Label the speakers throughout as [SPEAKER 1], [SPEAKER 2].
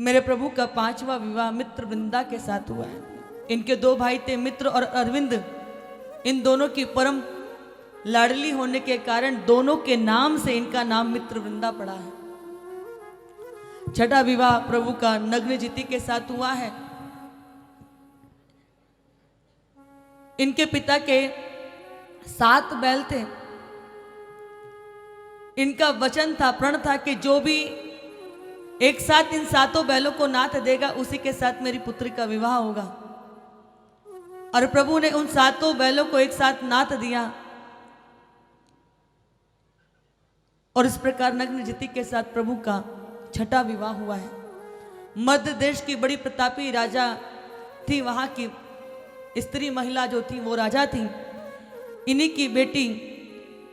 [SPEAKER 1] मेरे प्रभु का 5वां विवाह मित्र वृंदा के साथ हुआ है। इनके 2 भाई थे मित्र और अरविंद। इन दोनों की परम लाडली होने के कारण दोनों के नाम से इनका नाम मित्र वृंदा पड़ा है। 6ठा विवाह प्रभु का नग्नजिति के साथ हुआ है। इनके पिता के 7 बैल थे। इनका वचन था, प्रण था कि जो भी एक साथ इन 7 बैलों को नाथ देगा उसी के साथ मेरी पुत्री का विवाह होगा। और प्रभु ने उन 7 बैलों को एक साथ नाथ दिया और इस प्रकार नग्नजिति के साथ प्रभु का 6ठा विवाह हुआ है। मध्य देश की बड़ी प्रतापी राजा थी, वहां की स्त्री महिला जो थी वो राजा थी। इन्हीं की बेटी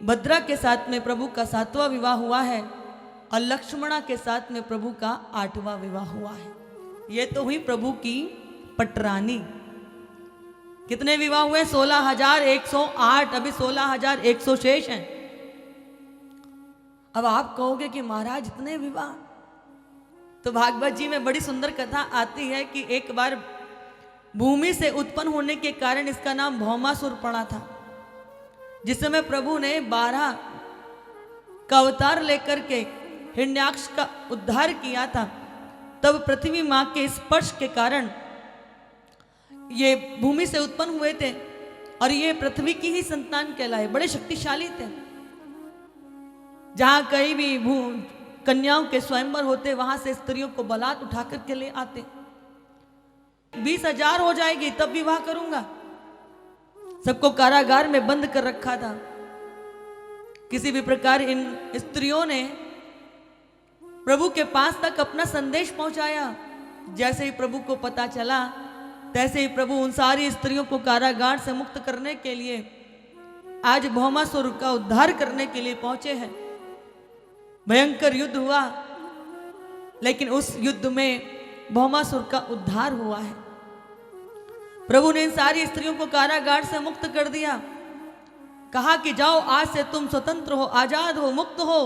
[SPEAKER 1] भद्रा के साथ में प्रभु का 7वां विवाह हुआ है और लक्ष्मणा के साथ में प्रभु का 8वां विवाह हुआ है। ये तो हुई प्रभु की पटरानी। कितने विवाह हुए? 16,108। अभी 16,100 शेष हैं। अब आप कहोगे कि महाराज इतने विवाह, तो भागवत जी में बड़ी सुंदर कथा आती है कि एक बार भूमि से उत्पन्न होने के कारण इसका नाम भौमासुर पड़ा था। जिस समय प्रभु ने 12 का अवतार लेकर के हिरण्याक्ष का उद्धार किया था, तब पृथ्वी मां के स्पर्श के कारण ये भूमि से उत्पन्न हुए थे और ये पृथ्वी की ही संतान कहलाए। बड़े शक्तिशाली थे। जहां कहीं भी कन्याओं के स्वयंवर होते वहां से स्त्रियों को बलात् उठा करके ले आते। 20,000 हो जाएगी तब विवाह करूंगा। सबको कारागार में बंद कर रखा था। किसी भी प्रकार इन स्त्रियों ने प्रभु के पास तक अपना संदेश पहुंचाया। जैसे ही प्रभु को पता चला, तैसे ही प्रभु उन सारी स्त्रियों को कारागार से मुक्त करने के लिए आज भौमासुर का उद्धार करने के लिए पहुंचे हैं। भयंकर युद्ध हुआ, लेकिन उस युद्ध में भौमासुर का उद्धार हुआ है। प्रभु ने इन सारी स्त्रियों को कारागार से मुक्त कर दिया। कहा कि जाओ, आज से तुम स्वतंत्र हो, आजाद हो, मुक्त हो।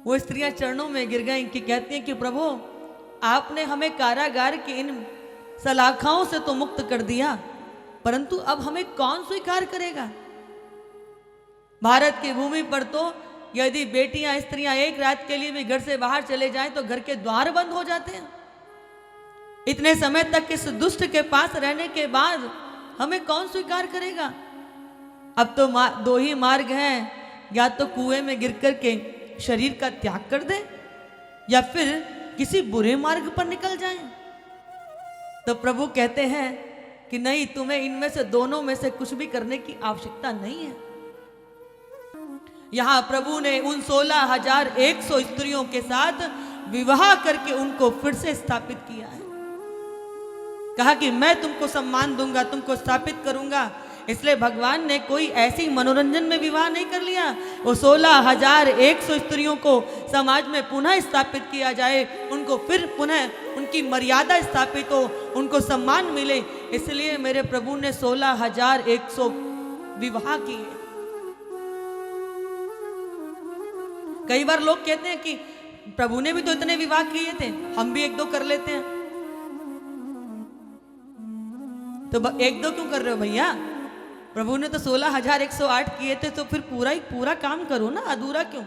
[SPEAKER 1] वो स्त्रियां चरणों में गिर गईं कि कहती हैं कि प्रभु, आपने हमें कारागार की इन सलाखाओं से तो मुक्त कर दिया, परंतु अब हमें कौन स्वीकार करेगा? भारत की भूमि पर तो यदि बेटियां स्त्रियां एक रात के लिए भी घर से बाहर चले जाएं तो घर के द्वार बंद हो जाते हैं। इतने समय तक इस दुष्ट के पास रहने के बाद हमें कौन स्वीकार करेगा? अब तो 2 ही मार्ग हैं, या तो कुएं में गिर करके शरीर का त्याग कर दे या फिर किसी बुरे मार्ग पर निकल जाएं। तो प्रभु कहते हैं कि नहीं, तुम्हें इनमें से दोनों में से कुछ भी करने की आवश्यकता नहीं है। यहां प्रभु ने उन 16,100 स्त्रियों के साथ विवाह करके उनको फिर से स्थापित किया है। कहा कि मैं तुमको सम्मान दूंगा, तुमको स्थापित करूंगा। इसलिए भगवान ने कोई ऐसी मनोरंजन में विवाह नहीं कर लिया। वो 16,100 स्त्रियों को समाज में पुनः स्थापित किया जाए, उनको फिर पुनः उनकी मर्यादा स्थापित हो, उनको सम्मान मिले। इसलिए मेरे प्रभु ने 16,100 विवाह किए। कई बार लोग कहते हैं कि प्रभु ने भी तो इतने विवाह किए थे, हम भी 1-2 कर लेते हैं। तो 1-2 क्यों कर रहे हो भैया? प्रभु ने तो 16,108 किए थे, तो फिर पूरा काम करो ना, अधूरा क्यों?